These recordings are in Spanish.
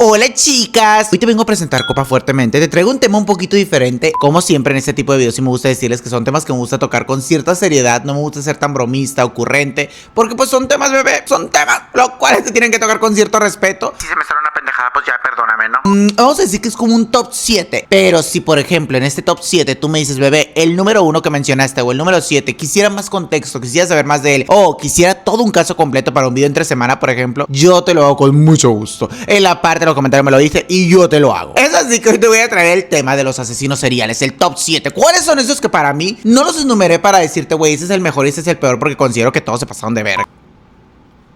Hola chicas, hoy te vengo a presentar Copa Fuertemente. Te traigo un tema un poquito diferente. Como siempre en este tipo de videos sí me gusta decirles que son temas que me gusta tocar con cierta seriedad. No me gusta ser tan bromista, ocurrente, porque pues son temas, bebé, son temas los cuales se tienen que tocar con cierto respeto. Si se me sale una pendejada, pues ya perdóname, ¿no? Vamos a decir que es como un top 7. Pero si por ejemplo en este top 7 tú me dices, bebé, el número 1 que mencionaste o el número 7 quisiera más contexto, quisiera saber más de él, o quisiera todo un caso completo para un video entre semana, por ejemplo, yo te lo hago con mucho gusto. En la parte de los comentarios me lo dice y yo te lo hago. Es así que hoy te voy a traer el tema de los asesinos seriales, el top 7. ¿Cuáles son esos que para mí no los enumeré para decirte, güey, ese es el mejor y ese es el peor, porque considero que todos se pasaron de verga?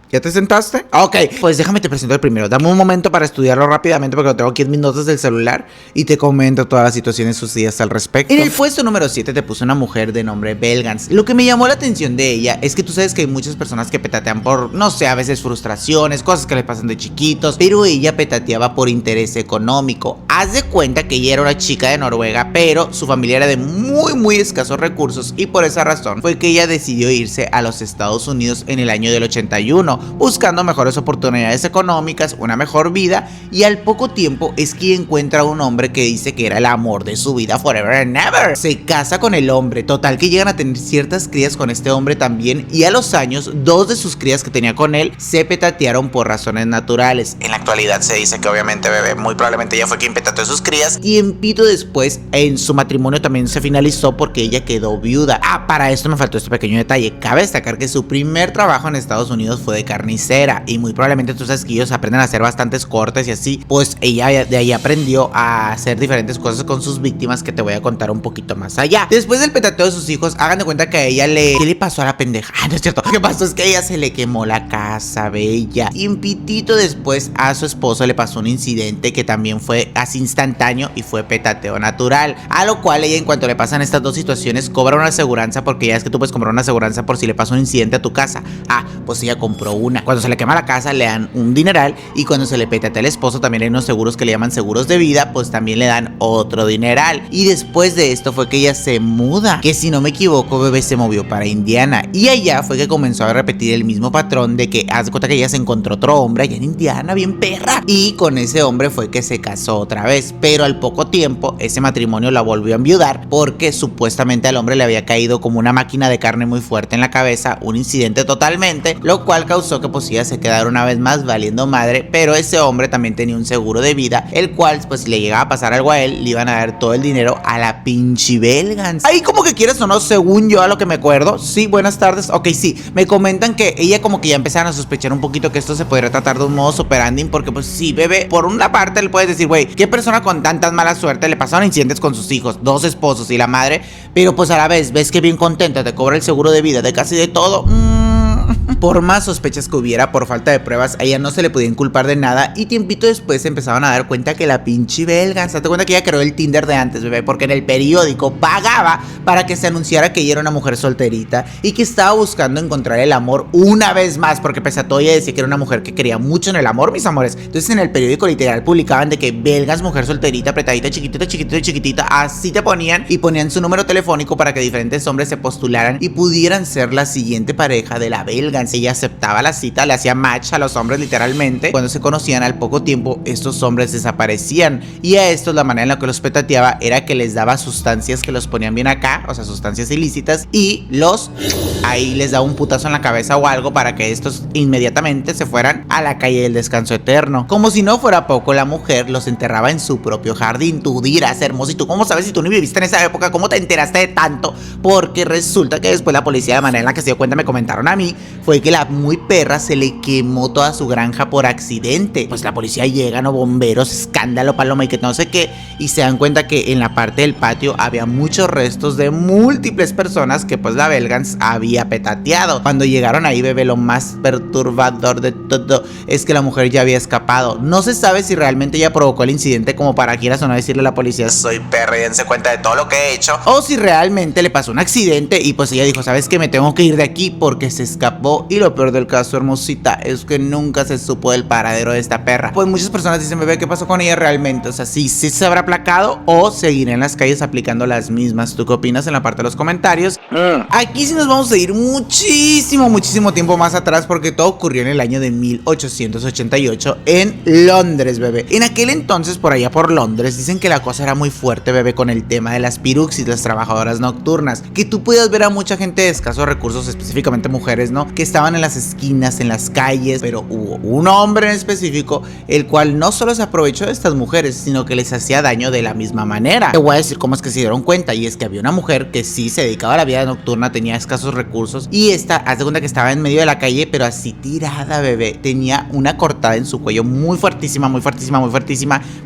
¿Ya te sentaste? Ok, pues déjame te presento el primero. Dame un momento para estudiarlo rápidamente porque lo tengo aquí en mis notas del celular y te comento todas las situaciones sucedidas al respecto. En el puesto número 7 te puse una mujer de nombre Belgans. Lo que me llamó la atención de ella es que tú sabes que hay muchas personas que petatean por, no sé, a veces frustraciones, cosas que le pasan de chiquitos, pero ella petateaba por interés económico. Haz de cuenta que ella era una chica de Noruega, pero su familia era de muy escasos recursos y por esa razón fue que ella decidió irse a los Estados Unidos en el año del 81. Buscando mejores oportunidades económicas, una mejor vida, y al poco tiempo es que encuentra a un hombre que dice que era el amor de su vida forever and ever. Se casa con el hombre, total que llegan a tener ciertas crías con este hombre también, y a los años, dos de sus crías que tenía con él se petatearon por razones naturales. En la actualidad se dice que obviamente, bebé, muy probablemente ella fue quien petateó a sus crías. Tiempito después, en su matrimonio también se finalizó porque ella quedó viuda. Para esto me faltó este pequeño detalle. Cabe destacar que su primer trabajo en Estados Unidos fue de carnicera y muy probablemente tú sabes que ellos aprenden a hacer bastantes cortes y así, pues ella de ahí aprendió a hacer diferentes cosas con sus víctimas que te voy a contar un poquito más allá. Después del petateo de sus hijos, hagan de cuenta que a ella ¿qué le pasó a la pendeja? No es cierto. Lo que pasó es que a ella se le quemó la casa, bella. Y un pitito después a su esposo le pasó un incidente que también fue así instantáneo y fue petateo natural, a lo cual ella, en cuanto le pasan estas dos situaciones, cobra una aseguranza, porque ya es que tú puedes comprar una aseguranza por si le pasa un incidente a tu casa. Pues ella compró una. Cuando se le quema la casa le dan un dineral, y cuando se le petatea al esposo también hay unos seguros que le llaman seguros de vida, pues también le dan otro dineral. Y después de esto fue que ella se muda, que si no me equivoco, bebé, se movió para Indiana, y allá fue que comenzó a repetir el mismo patrón de que haz de cuenta que ella se encontró otro hombre allá en Indiana, bien perra, y con ese hombre fue que se casó otra vez. Pero al poco tiempo ese matrimonio la volvió a enviudar porque supuestamente al hombre le había caído como una máquina de carne muy fuerte en la cabeza, un incidente totalmente, lo cual causó que pues ella se quedara una vez más valiendo madre. Pero ese hombre también tenía un seguro de vida, el cual pues si le llegaba a pasar algo a él, le iban a dar todo el dinero a la pinche Belgans. Ahí como que quieres o no, según yo a lo que me acuerdo. Sí, buenas tardes. Ok, sí, me comentan que ella como que ya empezaron a sospechar un poquito que esto se podría tratar de un modo superandi, porque pues sí, bebé, por una parte le puedes decir, güey, ¿qué persona con tanta mala suerte le pasaron incidentes con sus hijos, dos esposos y la madre? Pero pues a la vez ves que bien contenta te cobra el seguro de vida de casi de todo. Por más sospechas que hubiera, por falta de pruebas, a ella no se le podía inculpar de nada. Y tiempito después se empezaban a dar cuenta que la pinche Belgans, date cuenta que ella creó el Tinder de antes, bebé, porque en el periódico pagaba para que se anunciara que ella era una mujer solterita y que estaba buscando encontrar el amor una vez más, porque pese a todo ella decía que era una mujer que quería mucho en el amor, mis amores. Entonces en el periódico literal publicaban de que Belgans, mujer solterita, apretadita, chiquitita, así te ponían, y ponían su número telefónico para que diferentes hombres se postularan y pudieran ser la siguiente pareja de la Belgans. Ella aceptaba la cita, le hacía match a los hombres literalmente. Cuando se conocían, al poco tiempo estos hombres desaparecían, y a estos la manera en la que los petateaba era que les daba sustancias que los ponían bien acá, o sea, sustancias ilícitas, y ahí les daba un putazo en la cabeza o algo para que estos inmediatamente se fueran a la calle del descanso eterno. Como si no fuera poco, la mujer los enterraba en su propio jardín. Tú dirás, hermoso, ¿y tú cómo sabes si tú ni viviste en esa época? ¿Cómo te enteraste de tanto? Porque resulta que después la policía, de manera en la que se dio cuenta, me comentaron a mí, fue que la muy perra se le quemó toda su granja por accidente. Pues la policía llega, no, bomberos, escándalo, paloma y que no sé qué, y se dan cuenta que en la parte del patio había muchos restos de múltiples personas que pues la Belgans había petateado. Cuando llegaron ahí, bebé, lo más perturbador de todo es que la mujer ya había escapado. No se sabe si realmente ella provocó el incidente como para quieras o no decirle a la policía, soy perra y dense cuenta de todo lo que he hecho, o si realmente le pasó un accidente y pues ella dijo, ¿sabes qué? Me tengo que ir de aquí, porque se escapó y lo peor del caso, hermosita, es que nunca se supo del paradero de esta perra. Pues muchas personas dicen, bebé, ¿qué pasó con ella realmente? O sea, si se habrá aplacado o seguirá en las calles aplicando las mismas. ¿Tú qué opinas? En la parte de los comentarios. Aquí sí nos vamos a ir muchísimo tiempo más atrás, porque todo ocurrió en el año de 1888 en Londres, bebé. En aquel entonces, por allá por Londres, dicen que la cosa era muy fuerte, bebé, con el tema de las piruxis, las trabajadoras nocturnas, que tú podías ver a mucha gente de escasos recursos, específicamente mujeres, ¿no?, que estaban en las esquinas, en las calles, pero hubo un hombre en específico, el cual no solo se aprovechó de estas mujeres, sino que les hacía daño de la misma manera. Te voy a decir cómo es que se dieron cuenta, y es que había una mujer que sí se dedicaba a la vida nocturna, tenía escasos recursos, y esta, haz de cuenta que estaba en medio de la calle, pero así tirada, bebé, tenía una cortada en su cuello muy fuertísima,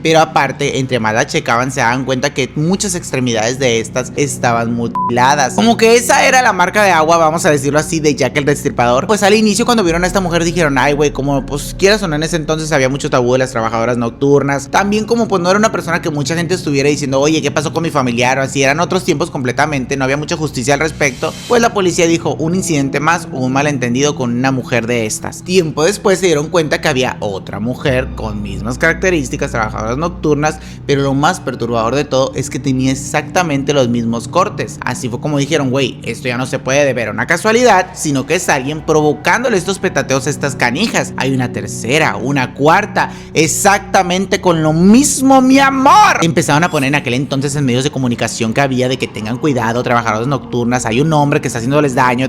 pero aparte, entre más la checaban, se daban cuenta que muchas extremidades de estas estaban mutiladas. Como que esa era la marca de agua, vamos a decirlo así, de Jack el Destripador. Pues al inicio, cuando vieron a esta mujer, dijeron, ay, güey, como pues quieras o no, en ese entonces había mucho tabú de las trabajadoras nocturnas. También como pues no era una persona que mucha gente estuviera diciendo, oye, ¿qué pasó con mi familiar? O así, eran otros tiempos completamente, no había mucha justicia al respecto. Pues la policía dijo, un incidente más, un malentendido con una mujer de estas. Tiempo después se dieron cuenta que había otra mujer con mismas características, trabajadoras nocturnas, pero lo más perturbador de todo es que tenía exactamente los mismos cortes. Así fue como dijeron, güey, esto ya no se puede deber a una casualidad, sino que es alguien provocándole estos petateos a estas canijas. Hay una tercera, una cuarta, exactamente con lo mismo, mi amor. Empezaron a poner en aquel entonces en medios de comunicación que había de que tengan cuidado, trabajadoras nocturnas, hay un hombre que está haciéndoles daño,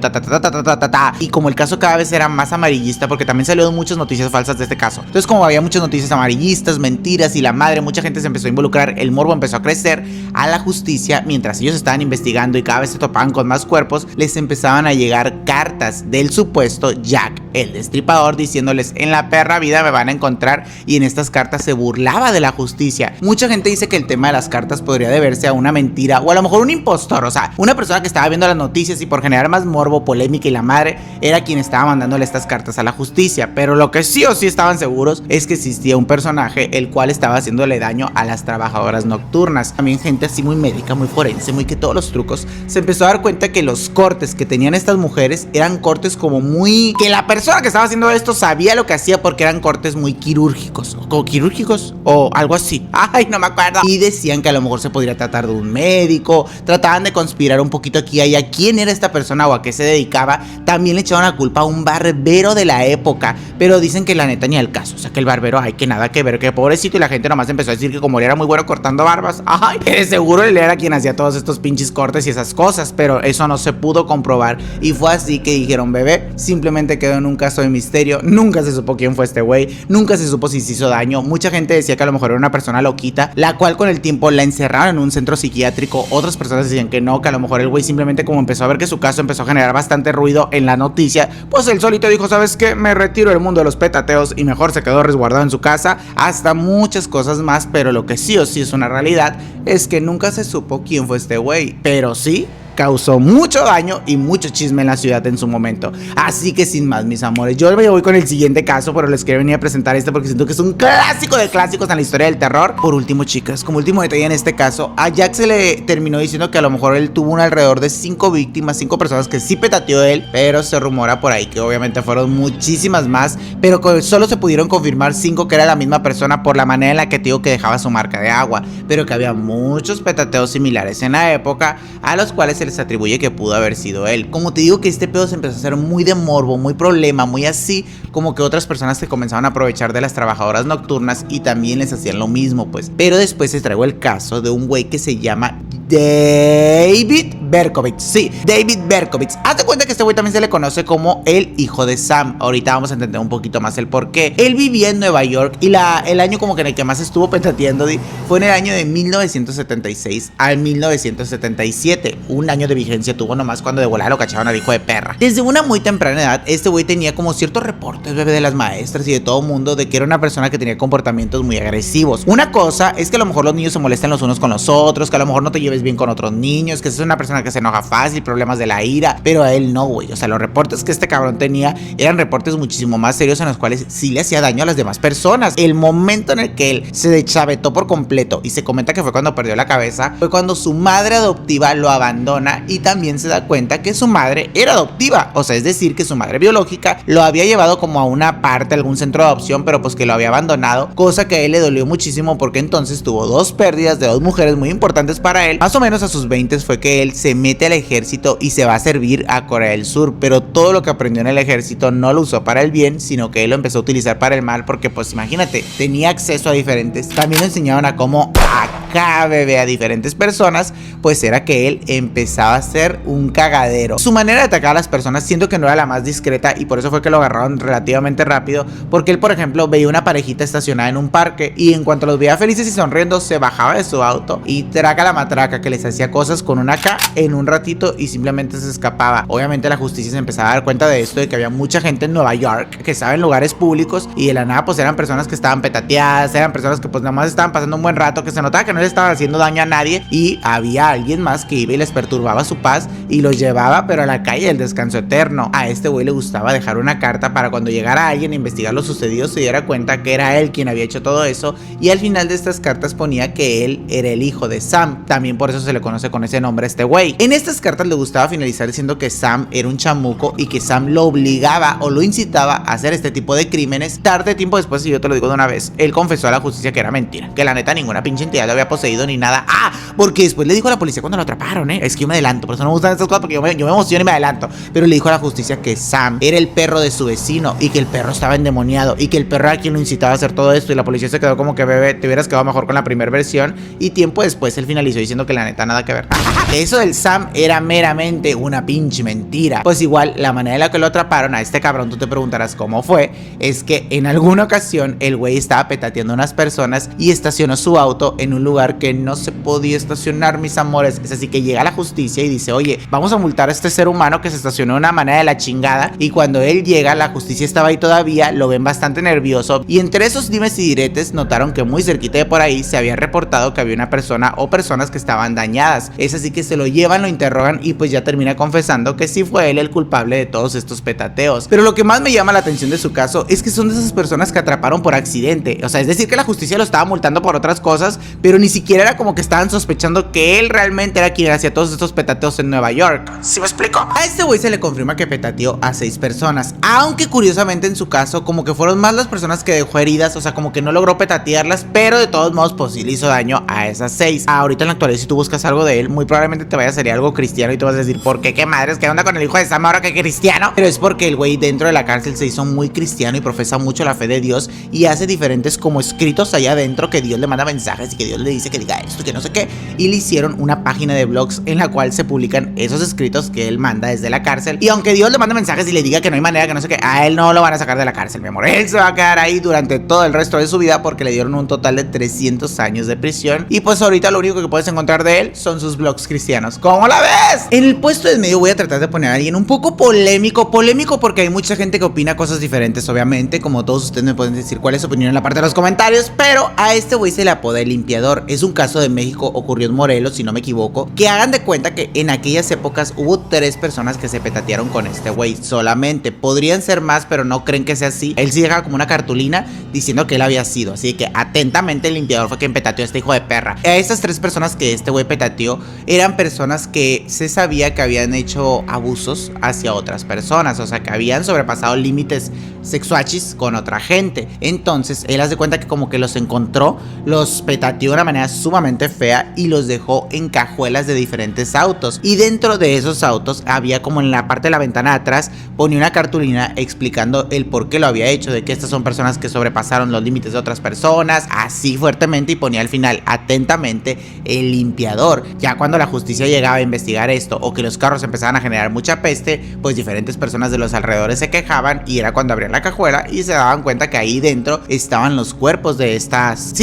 y como el caso cada vez era más amarillista, porque también salieron muchas noticias falsas de este caso. Entonces, como había muchas noticias amarillistas, mentiras y la madre, mucha gente se empezó a involucrar, el morbo empezó a crecer. A la justicia, mientras ellos estaban investigando y cada vez se topaban con más cuerpos, les empezaban a llegar cartas del supuesto Jack el Destripador diciéndoles, en la perra vida me van a encontrar, y en estas cartas se burlaba de la justicia. Mucha gente dice que el tema de las cartas podría deberse a una mentira o a lo mejor un impostor, o sea, una persona que estaba viendo las noticias y por generar más morbo, polémica y la madre, era quien estaba mandándole estas cartas a la justicia. Pero lo que sí o sí estaban seguros es que existía un personaje el cual estaba haciéndole daño a las trabajadoras nocturnas. También gente así muy médica, muy forense, muy que todos los trucos, se empezó a dar cuenta que los cortes que tenían estas mujeres eran cortes como muy... que la persona que estaba haciendo esto sabía lo que hacía, porque eran cortes muy quirúrgicos, o quirúrgicos, o algo así. Ay, no me acuerdo. Y decían que a lo mejor se podría tratar de un médico, trataban de conspirar un poquito aquí y allá quién era esta persona o a qué se dedicaba. También le echaban la culpa a un barbero de la época, pero dicen que la neta ni al caso, o sea que el barbero, ay, que nada que ver, que pobrecito, y la gente nomás empezó a decir que como él era muy bueno cortando barbas, ay, seguro él era quien hacía todos estos pinches cortes y esas cosas, pero eso no se pudo comprobar, y fue así que dijeron, bebé, simplemente quedó en un caso de misterio, nunca se supo quién fue este güey, nunca se supo si se hizo daño. Mucha gente decía que a lo mejor era una persona loquita, la cual con el tiempo la encerraron en un centro psiquiátrico. Otras personas decían que no, que a lo mejor el güey simplemente, como empezó a ver que su caso empezó a generar bastante ruido en la noticia, pues él solito dijo, ¿sabes qué? Me retiro del mundo de los petateos, y mejor se quedó resguardado en su casa. Hasta muchas cosas más, pero lo que sí o sí es una realidad es que nunca se supo quién fue este güey, pero sí causó mucho daño y mucho chisme en la ciudad en su momento. Así que sin más, mis amores, yo me voy con el siguiente caso, pero les quiero venir a presentar este porque siento que es un clásico de clásicos en la historia del terror. Por último, chicas, como último detalle en este caso, a Jack se le terminó diciendo que a lo mejor él tuvo un alrededor de 5 víctimas, 5 personas que sí petateó él, pero se rumora por ahí que obviamente fueron muchísimas más, pero solo se pudieron confirmar 5 que era la misma persona por la manera en la que te digo que dejaba su marca de agua, pero que había muchos petateos similares en la época a los cuales se les atribuye que pudo haber sido él. Como te digo que este pedo se empezó a hacer muy de morbo, muy problema, muy así, como que otras personas se comenzaban a aprovechar de las trabajadoras nocturnas y también les hacían lo mismo, pues. Pero después se traigo el caso de un güey que se llama David Berkowitz. Sí, David Berkowitz. Hazte cuenta que este güey también se le conoce como el hijo de Sam. Ahorita vamos a entender un poquito más el por qué. Él vivía en Nueva York y el año como que en el que más estuvo petateando fue en el año de 1976 al 1977. Un año de vigencia tuvo nomás cuando de volada lo cacharon al hijo de perra. Desde una muy temprana edad, este güey tenía como ciertos reportes, bebé, de las maestras y de todo mundo de que era una persona que tenía comportamientos muy agresivos. Una cosa es que a lo mejor los niños se molestan los unos con los otros, que a lo mejor no te lleves bien con otros niños, que seas una persona persona que se enoja fácil, problemas de la ira, pero a él no, güey. O sea, los reportes que este cabrón tenía eran reportes muchísimo más serios en los cuales sí le hacía daño a las demás personas. El momento en el que él se deschavetó por completo y se comenta que fue cuando perdió la cabeza, fue cuando su madre adoptiva lo abandona y también se da cuenta que su madre era adoptiva. O sea, es decir, que su madre biológica lo había llevado como a una parte, a algún centro de adopción, pero pues que lo había abandonado, cosa que a él le dolió muchísimo porque entonces tuvo dos pérdidas de dos mujeres muy importantes para él. Más o menos a sus 20 fue que él se mete al ejército y se va a servir a Corea del Sur, pero todo lo que aprendió en el ejército no lo usó para el bien, sino que él lo empezó a utilizar para el mal, porque pues imagínate, tenía acceso a diferentes, también le enseñaban a cómo acá bebé a diferentes personas, pues era que él empezaba a ser un cagadero. Su manera de atacar a las personas siento que no era la más discreta y por eso fue que lo agarraron relativamente rápido, porque él, por ejemplo, veía una parejita estacionada en un parque y en cuanto los veía felices y sonriendo, se bajaba de su auto y traca la matraca, que les hacía cosas con una AK en un ratito y simplemente se escapaba. Obviamente la justicia se empezaba a dar cuenta de esto, de que había mucha gente en Nueva York que estaba en lugares públicos y de la nada pues eran personas que estaban petateadas, eran personas que pues nada más estaban pasando un buen rato, que se notaba que no le estaban haciendo daño a nadie y había alguien más que iba y les perturbaba su paz y los llevaba pero a la calle del descanso eterno. A este güey le gustaba dejar una carta para cuando llegara alguien a investigar lo sucedido se diera cuenta que era él quien había hecho todo eso, y al final de estas cartas ponía que él era el hijo de Sam. También por eso se le conoce con ese nombre a este güey. En estas cartas le gustaba finalizar diciendo que Sam era un chamuco y que Sam lo obligaba o lo incitaba a hacer este tipo de crímenes. Tarde tiempo después, y yo te lo digo de una vez, él confesó a la justicia que era mentira, que la neta ninguna pinche entidad lo había poseído ni nada. Porque después le dijo a la policía cuando lo atraparon, es que yo me adelanto, por eso no me gustan estas cosas, porque yo me emociono y me adelanto, pero le dijo a la justicia que Sam era el perro de su vecino y que el perro estaba endemoniado y que el perro era quien lo incitaba a hacer todo esto, y la policía se quedó como que, bebé, te hubieras quedado mejor con la primera versión, y tiempo después él finalizó diciendo que la neta nada que ver. Eso del Sam era meramente una pinche mentira. Pues igual, la manera en la que lo atraparon a este cabrón, tú te preguntarás cómo fue, es que en alguna ocasión el güey estaba petateando a unas personas y estacionó su auto en un lugar que no se podía estacionar, mis amores. Es así que llega la justicia y dice, oye, vamos a multar a este ser humano que se estacionó de una manera de la chingada, y cuando él llega, la justicia estaba ahí todavía, lo ven bastante nervioso, y entre esos dimes y diretes notaron que muy cerquita de por ahí se había reportado que había una persona o personas que estaban dañadas. Es así que se lo llevan, lo interrogan y pues ya termina confesando que sí fue él el culpable de todos estos petateos. Pero lo que más me llama la atención de su caso es que son de esas personas que atraparon por accidente. O sea, es decir que la justicia lo estaba multando por otras cosas, pero ni siquiera era como que estaban sospechando que él realmente era quien hacía todos estos petateos en Nueva York. ¿Sí me explico? A este güey se le confirma que petateó a 6 personas, aunque curiosamente en su caso como que fueron más las personas que dejó heridas, o sea, como que no logró petatearlas, pero de todos modos pues sí le hizo daño a esas 6. Ahorita en la actualidad, si tú buscas algo de él, muy probablemente te vaya a salir algo cristiano y tú vas a decir, ¿por qué? ¿Qué madres? ¿Qué onda con el hijo de Sam ahora que cristiano? Pero es porque el güey dentro de la cárcel se hizo muy cristiano y profesa mucho la fe de Dios y hace diferentes como escritos allá adentro, que Dios le manda mensajes y que Dios le dice que diga esto, que no sé qué, y le hicieron una página de blogs en la cual se publican esos escritos que él manda desde la cárcel. Y aunque Dios le manda mensajes y le diga que no hay manera, que no sé qué, a él no lo van a sacar de la cárcel, mi amor. Él se va a quedar ahí durante todo el resto de su vida, porque le dieron un total de 300 años de prisión, y pues ahorita lo único que puedes encontrar de él son sus blogs cristianos. ¿Cómo la ves? En el puesto de medio voy a tratar de poner a alguien un poco polémico porque hay mucha gente que opina cosas diferentes, obviamente, como todos ustedes me pueden decir cuál es su opinión en la parte de los comentarios, pero a este güey se le apoda el limpiador. Es un caso de México, ocurrió en Morelos, si no me equivoco, que hagan de cuenta que en aquellas épocas hubo 3 personas que se petatearon con este güey solamente. Podrían ser más, pero no creen que sea así. Él sí deja como una cartulina diciendo que él había sido, así que atentamente el limpiador fue quien petateó a este hijo de perra. A esas 3 personas que este güey petateó eran personas que se sabía que habían hecho abusos hacia otras personas, o sea, que habían sobrepasado límites sexuachis con otra gente. Entonces él hace cuenta que como que los encontró, los petateó de una manera sumamente fea y los dejó en cajuelas de diferentes autos, y dentro de esos autos había como en la parte de la ventana de atrás ponía una cartulina explicando el por qué lo había hecho, de que estas son personas que sobrepasaron los límites de otras personas, así fuertemente, y ponía al final atentamente el limpiador. Ya cuando la justicia llegaba a investigar esto, o que los carros empezaban a generar mucha peste, pues diferentes personas de los alrededores se quejaban, y era cuando abrían la cajuela y se daban cuenta que ahí dentro estaban los cuerpos de estas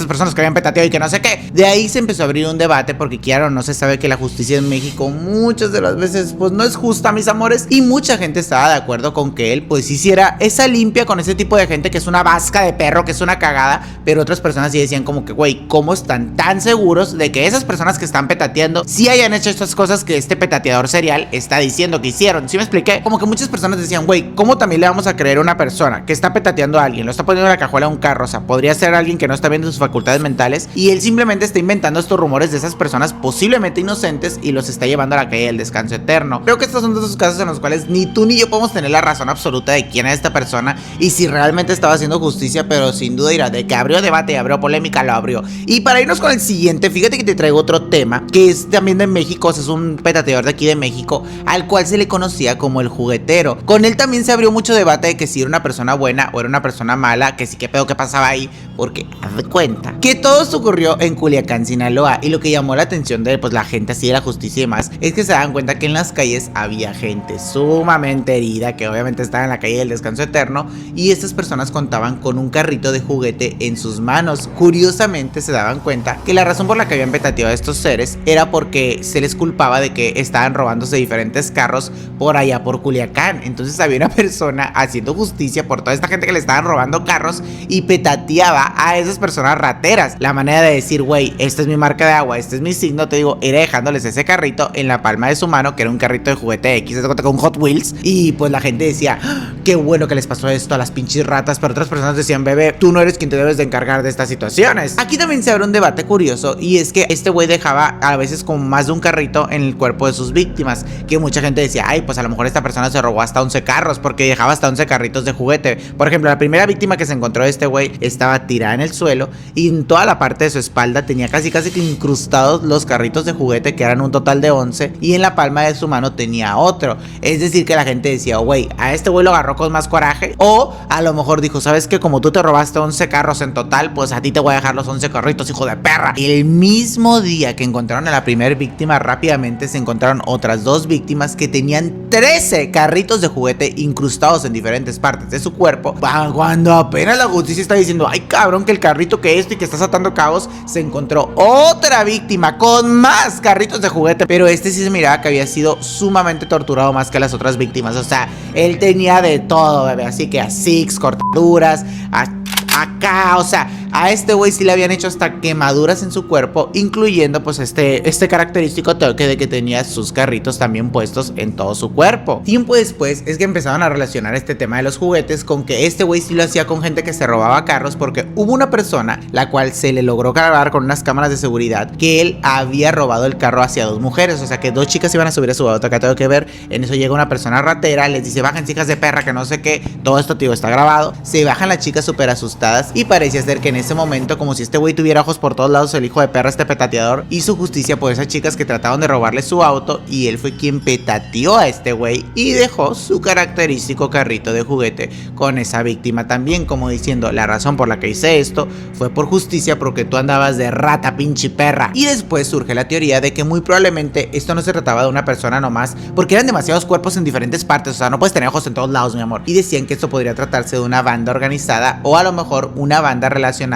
personas que habían petateado aquello y que no sé qué. De ahí se empezó a abrir un debate porque claro, no se sabe que la justicia en México muchas de las veces pues no es justa, mis amores, y mucha gente estaba de acuerdo con que él pues hiciera esa limpia con ese tipo de gente que es una vasca de perro, que es una cagada, pero otras personas sí decían como que güey, ¿cómo están tan seguros de que esas personas que están petateando sí hayan hecho estas cosas que este petateador serial está diciendo que hicieron? ¿Sí me expliqué? Como que muchas personas decían, güey, ¿cómo también le vamos a creer a una persona que está petateando a alguien, lo está poniendo en la cajuela de un carro? O sea, podría ser alguien que no está viendo sus facultades mentales y él simplemente está inventando estos rumores de esas personas posiblemente inocentes y los está llevando a la calle del descanso eterno. Creo que estos son de esos casos en los cuales ni tú ni yo podemos tener la razón absoluta de quién es esta persona y si realmente estaba haciendo justicia, pero sin duda irá de que abrió debate y abrió polémica, lo abrió. Y para irnos con el siguiente, fíjate que te traigo otro tema que es también de México, o sea, es un petateador de aquí de México al cual se le conocía como el juguetero. Con él también se abrió mucho debate de que si era una persona buena o era una persona mala, que sí, qué pedo que pasaba ahí, porque haz de cuenta que todo esto ocurrió en Culiacán, Sinaloa, y lo que llamó la atención de pues la gente así de la justicia y demás es que se dan cuenta que en las calles había gente sumamente herida, que obviamente estaba en la calle del descanso eterno, y estas personas contaban con un carrito de juguete en sus manos. Curiosamente se daban cuenta que la razón por la que habían petateado a estos seres era porque se les culpaba de que estaban robándose diferentes carros por allá por Culiacán. Entonces había una persona haciendo justicia por toda esta gente que le estaban robando carros y petateaba a esas personas rateras. La manera de decir, güey, esta es mi marca de agua, este es mi signo, te digo, era dejándoles ese carrito en la palma de su mano, que era un carrito de juguete X, se cuenta con Hot Wheels, y pues la gente decía, ¡ah! Qué bueno que les pasó esto a las pinches ratas, pero otras personas decían, bebé, tú no eres quien te debes de encargar de estas situaciones. Aquí también se abre un debate curioso, y es que este güey dejaba a veces como más de un carrito en el cuerpo de sus víctimas, que mucha gente decía, ay, pues a lo mejor esta persona se robó hasta 11 carros, porque dejaba hasta 11 carritos de juguete. Por ejemplo, la primera víctima que se encontró de este güey estaba tirada en el suelo, y en toda la parte de su espalda tenía casi que incrustados los carritos de juguete, que eran un total de 11, y en la palma de su mano tenía otro. Es decir, que la gente decía, oh, güey, a este güey lo agarró con más coraje, o a lo mejor dijo, ¿sabes qué? Como tú te robaste 11 carros en total, pues a ti te voy a dejar los 11 carritos, hijo de perra. El mismo día que encontraron a la primera víctima, rápidamente se encontraron otras dos víctimas que tenían 13 carritos de juguete incrustados en diferentes partes de su cuerpo. Cuando apenas la justicia está diciendo, ay cabrón, que el carrito que esto y que estás atando cabos, se encontró otra víctima con más carritos de juguete, pero este sí se miraba que había sido sumamente torturado más que las otras víctimas. O sea, él tenía de todo, bebé, así que a six, cortaduras, acá, o sea, a este güey sí le habían hecho hasta quemaduras en su cuerpo, incluyendo pues este característico toque de que tenía sus carritos también puestos en todo su cuerpo. Tiempo después es que empezaron a relacionar este tema de los juguetes con que este güey sí lo hacía con gente que se robaba carros, porque hubo una persona la cual se le logró grabar con unas cámaras de seguridad que él había robado el carro hacia dos mujeres, o sea que dos chicas iban a subir a su auto. Acá tengo que ver, en eso llega una persona ratera, les dice, bajen hijas de perra, que no sé qué, todo esto tío está grabado. Se bajan las chicas súper asustadas y parecía ser que en ese momento, como si este güey tuviera ojos por todos lados, el hijo de perra, este petateador, hizo justicia por esas chicas que trataban de robarle su auto, y él fue quien petateó a este güey y dejó su característico carrito de juguete con esa víctima también, como diciendo, la razón por la que hice esto fue por justicia, porque tú andabas de rata, pinche perra. Y después surge la teoría de que muy probablemente esto no se trataba de una persona nomás, porque eran demasiados cuerpos en diferentes partes, o sea, no puedes tener ojos en todos lados, mi amor. Y decían que esto podría tratarse de una banda organizada, o a lo mejor una banda relacionada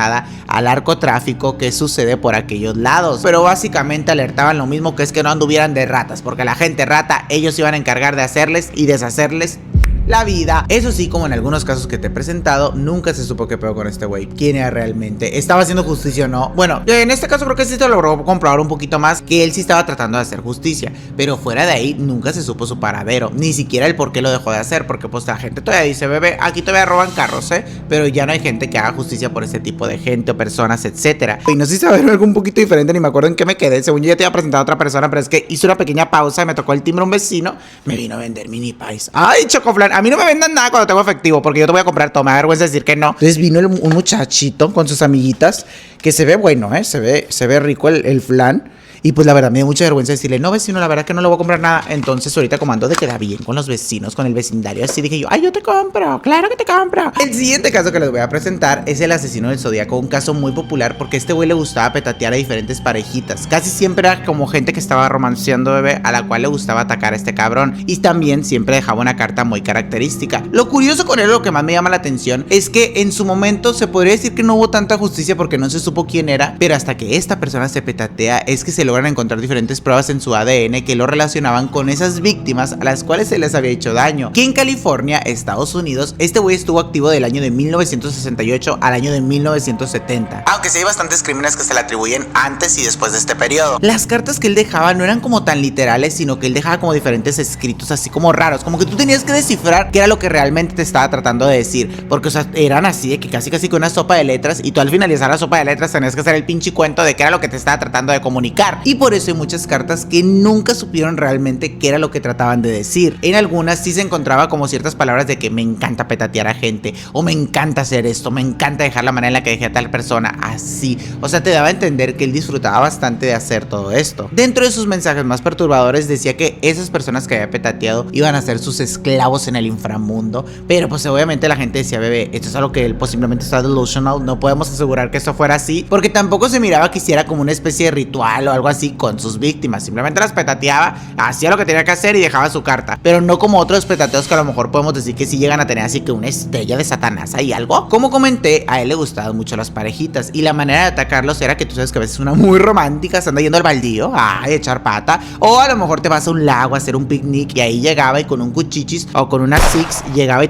al narcotráfico que sucede por aquellos lados. Pero básicamente alertaban lo mismo, que es que no anduvieran de ratas, porque la gente rata, ellos iban a encargar de hacerles y deshacerles la vida. Eso sí, como en algunos casos que te he presentado, nunca se supo qué pedo con este güey, quién era realmente, estaba haciendo justicia o no. Bueno, en este caso creo que sí se logró comprobar un poquito más que él sí estaba tratando de hacer justicia, pero fuera de ahí nunca se supo su paradero, ni siquiera el por qué lo dejó de hacer, porque pues la gente todavía dice, bebé, aquí todavía roban carros, pero ya no hay gente que haga justicia por ese tipo de gente o personas, etcétera. Y no sé si saber algo un poquito diferente, ni me acuerdo en qué me quedé. Según yo ya te iba a presentar a otra persona, pero es que hice una pequeña pausa y me tocó el timbre un vecino, me vino a vender mini pies. Ay, Chocoflan, a mí no me vendan nada cuando tengo efectivo, porque yo te voy a comprar todo, me da vergüenza decir que no. Entonces vino un muchachito con sus amiguitas, que se ve bueno, se ve rico el flan. Y pues la verdad me dio mucha vergüenza decirle, no vecino, la verdad que no le voy a comprar nada. Entonces ahorita como ando de queda bien con los vecinos, con el vecindario, así dije yo, ay, yo te compro, claro que te compro. El siguiente caso que les voy a presentar es el asesino del Zodíaco, un caso muy popular porque a este güey le gustaba petatear a diferentes parejitas. Casi siempre era como gente que estaba romanceando, bebé, a la cual le gustaba atacar a este cabrón. Y también siempre dejaba una carta muy característica. Lo curioso con él, lo que más me llama la atención, es que en su momento se podría decir que no hubo tanta justicia porque no se supo quién era, pero hasta que esta persona se petatea es que se logran encontrar diferentes pruebas en su ADN que lo relacionaban con esas víctimas a las cuales se les había hecho daño. Que en California, Estados Unidos, este güey estuvo activo del año de 1968 al año de 1970, aunque sí hay bastantes crímenes que se le atribuyen antes y después de este periodo. Las cartas que él dejaba no eran como tan literales, sino que él dejaba como diferentes escritos así como raros, como que tú tenías que descifrar qué era lo que realmente te estaba tratando de decir, porque o sea, eran así de que casi con una sopa de letras, y tú al finalizar la sopa de letras tenías que hacer el pinche cuento de qué era lo que te estaba tratando de comunicar. Y por eso hay muchas cartas que nunca supieron realmente qué era lo que trataban de decir. En algunas sí se encontraba como ciertas palabras de que me encanta petatear a gente, o me encanta hacer esto, me encanta dejar la manera en la que dejé a tal persona, así. O sea, te daba a entender que él disfrutaba bastante de hacer todo esto. Dentro de sus mensajes más perturbadores decía que esas personas que había petateado iban a ser sus esclavos en el inframundo, pero pues obviamente la gente decía, bebé, esto es algo que él posiblemente está delusional, no podemos asegurar que esto fuera así, porque tampoco se miraba que hiciera como una especie de ritual o algo así con sus víctimas, simplemente las petateaba, hacía lo que tenía que hacer y dejaba su carta, pero no como otros petateos que a lo mejor podemos decir que sí llegan a tener así que una estrella de Satanás ahí algo. Como comenté, a él le gustaban mucho las parejitas y la manera de atacarlos era que tú sabes que a veces una muy romántica se anda yendo al baldío, ay, echar pata, o a lo mejor te vas a un lago a hacer un picnic y ahí llegaba y con un cuchichis o con una six llegaba y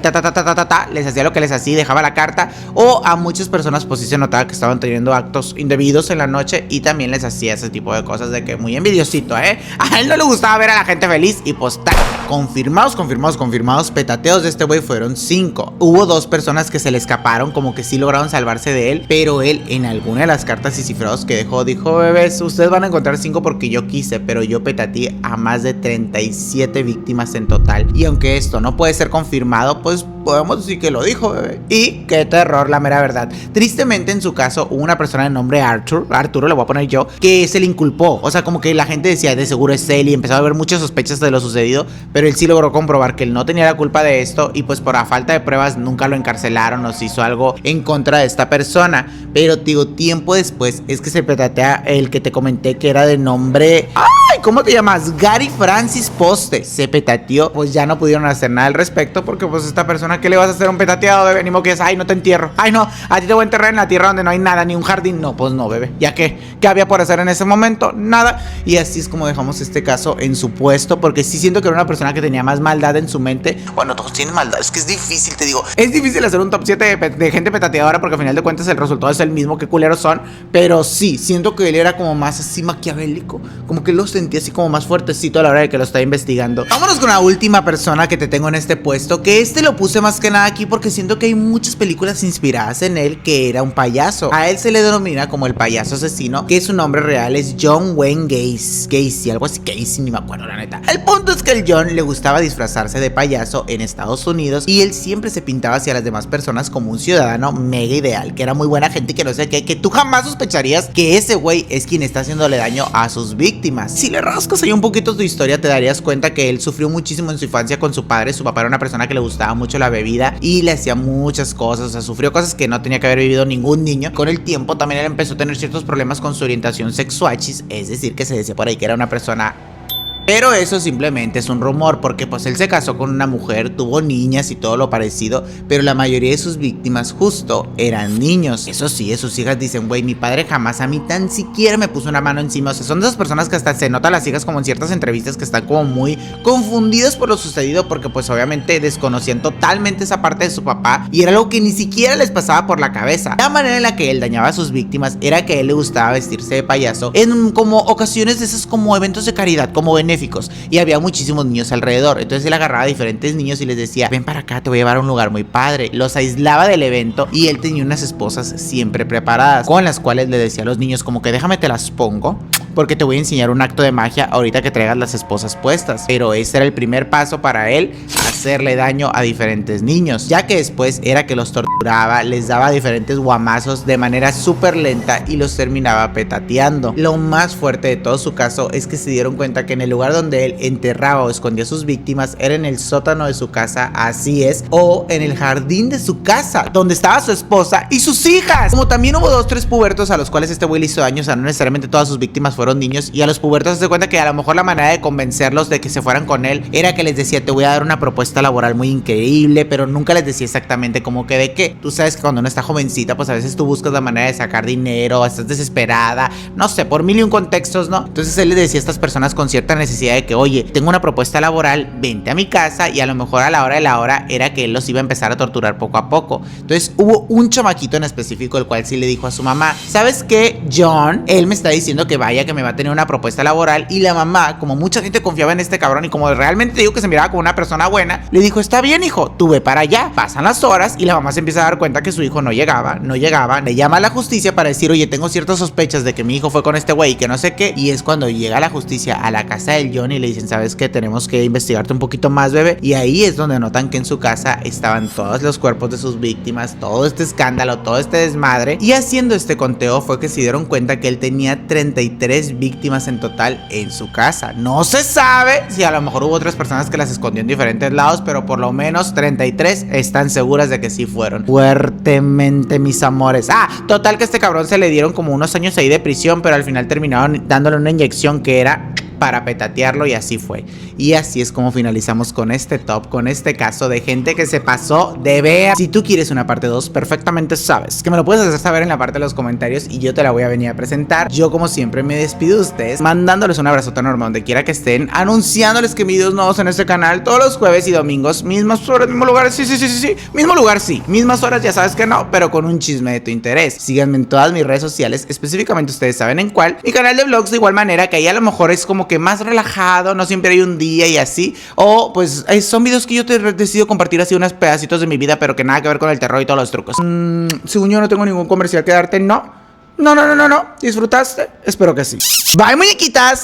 les hacía lo que les hacía y dejaba la carta. O a muchas personas pues sí se notaba que estaban teniendo actos indebidos en la noche y también les hacía ese tipo de cosas de que muy envidiosito, a él no le gustaba ver a la gente feliz y pues tac, confirmados, petateos de este güey fueron 5. Hubo 2 personas que se le escaparon, como que sí lograron salvarse de él, pero él en alguna de las cartas y cifrados que dejó, dijo, bebés, ustedes van a encontrar 5 porque yo quise, pero yo petateé a más de 37 víctimas en total. Y aunque esto no puede ser confirmado, pues podemos decir que lo dijo, bebé. Y qué terror, la mera verdad. Tristemente en su caso hubo una persona de nombre Arturo le voy a poner yo, que se le inculpó. O sea, como que la gente decía, de seguro es él, y empezó a haber muchas sospechas de lo sucedido, pero él sí logró comprobar que él no tenía la culpa de esto, y pues por la falta de pruebas nunca lo encarcelaron o se hizo algo en contra de esta persona. Pero digo, tiempo después es que se petatea el que te comenté que era de nombre... ¡Ay! ¿Cómo te llamas? Gary Francis Poste. Se petateó, pues ya no pudieron hacer nada al respecto, porque pues esta persona, ¿qué le vas a hacer a un petateado, bebé? Ni modo que es, ay, no te entierro. Ay, no, a ti te voy a enterrar en la tierra donde no hay nada, ni un jardín. No, pues no, bebé. ¿Ya qué? ¿Qué había por hacer en ese momento? Nada. Y así es como dejamos este caso en su puesto, porque sí siento que era una persona que tenía más maldad en su mente. Bueno, todos tienen maldad, es que es difícil, te digo. Es difícil hacer un top 7 de gente petateadora, porque al final de cuentas el resultado es el mismo, que culeros son. Pero sí, siento que él era como más así maquiavélico, como que lo sentía así como más fuertecito a la hora de que lo estaba investigando. Vámonos con la última persona que te tengo en este puesto, que este lo puse más que nada aquí porque siento que hay muchas películas inspiradas en él, que era un payaso. A él se le denomina como el payaso asesino, que su nombre real es John Wayne Gacy, algo así, Gacy, ni me acuerdo la neta. El punto es que el John le gustaba disfrazarse de payaso en Estados Unidos, y él siempre se pintaba hacia las demás personas como un ciudadano mega ideal, que era muy buena gente, que no sé qué, que tú jamás sospecharías que ese güey es quien está haciéndole daño a sus víctimas. Si le rascas ahí un poquito tu historia, te darías cuenta que él sufrió muchísimo en su infancia con su padre. Su papá era una persona que le gustaba mucho la bebida y le hacía muchas cosas, o sea, sufrió cosas que no tenía que haber vivido ningún niño. Con el tiempo también él empezó a tener ciertos problemas con su orientación sexual, es decir, que se decía por ahí que era una persona... Pero eso simplemente es un rumor, porque pues él se casó con una mujer, tuvo niñas y todo lo parecido, pero la mayoría de sus víctimas justo eran niños. Eso sí, sus hijas dicen, güey, mi padre jamás a mí tan siquiera me puso una mano encima. O sea, son de esas personas que hasta se nota a las hijas como en ciertas entrevistas que están como muy confundidas por lo sucedido, porque pues obviamente desconocían totalmente esa parte de su papá y era algo que ni siquiera les pasaba por la cabeza. La manera en la que él dañaba a sus víctimas era que a él le gustaba vestirse de payaso en como ocasiones de esos como eventos de caridad, como benéficos, y había muchísimos niños alrededor. Entonces él agarraba a diferentes niños y les decía, ven para acá, te voy a llevar a un lugar muy padre. Los aislaba del evento y él tenía unas esposas siempre preparadas, con las cuales le decía a los niños como que déjame te las pongo, porque te voy a enseñar un acto de magia ahorita que traigas las esposas puestas. Pero ese era el primer paso para él, hacerle daño a diferentes niños, ya que después era que los torturaba, les daba diferentes guamazos de manera súper lenta y los terminaba petateando. Lo más fuerte de todo su caso es que se dieron cuenta que en el lugar donde él enterraba o escondía a sus víctimas era en el sótano de su casa, así es, o en el jardín de su casa, donde estaba su esposa y sus hijas. Como también hubo 2-3 pubertos a los cuales este güey le hizo daño, o sea, no necesariamente todas sus víctimas fueron niños, y a los pubertos se cuenta que a lo mejor la manera de convencerlos de que se fueran con él era que les decía: te voy a dar una propuesta laboral muy increíble, pero nunca les decía exactamente como que de qué. Tú sabes que cuando uno está jovencita, pues a veces tú buscas la manera de sacar dinero, estás desesperada, no sé, por mil y un contextos, ¿no? Entonces él les decía a estas personas con cierta necesidad de que, oye, tengo una propuesta laboral, vente a mi casa, y a lo mejor a la hora de la hora era que él los iba a empezar a torturar poco a poco. Entonces hubo un chamaquito en específico el cual sí le dijo a su mamá: ¿sabes qué, John? Él me está diciendo que vaya, que me va a tener una propuesta laboral. Y la mamá, como mucha gente confiaba en este cabrón y como realmente digo que se miraba como una persona buena, le dijo: está bien, hijo, tú ve para allá. Pasan las horas y la mamá se empieza a dar cuenta que su hijo no llegaba. Le llama a la justicia para decir: oye, tengo ciertas sospechas de que mi hijo fue con este güey y que no sé qué. Y es cuando llega la justicia a la casa del John y le dicen: ¿sabes qué? Tenemos que investigarte un poquito más, bebé. Y ahí es donde notan que en su casa estaban todos los cuerpos de sus víctimas, todo este escándalo, todo este desmadre. Y haciendo este conteo fue que se dieron cuenta que él tenía 33 víctimas en total en su casa. No se sabe si a lo mejor hubo otras personas que las escondió en diferentes lados, pero por lo menos 33 están seguras de que sí fueron. Fuertemente, mis amores. Total que a este cabrón se le dieron como unos años ahí de prisión, pero al final terminaron dándole una inyección que era para petatearlo, y así fue. Y así es como finalizamos con este top, con este caso de gente que se pasó de ver. Si tú quieres una parte 2, perfectamente sabes que me lo puedes hacer saber en la parte de los comentarios y yo te la voy a venir a presentar. Yo, como siempre, me despido de ustedes mandándoles un abrazo tan enorme donde quiera que estén, anunciándoles que videos nuevos en este canal todos los jueves y domingos, mismas horas, mismo lugar, sí, mismo lugar, sí, mismas horas, ya sabes que no, pero con un chisme de tu interés. Síganme en todas mis redes sociales, específicamente ustedes saben en cuál. Mi canal de vlogs de igual manera, que ahí a lo mejor es como que más relajado, no siempre hay un día y así, o pues son videos que yo te decido compartir así unos pedacitos de mi vida, pero que nada que ver con el terror y todos los trucos. Según yo no tengo ningún comercial que darte, no. ¿Disfrutaste? Espero que sí. Bye, muñequitas.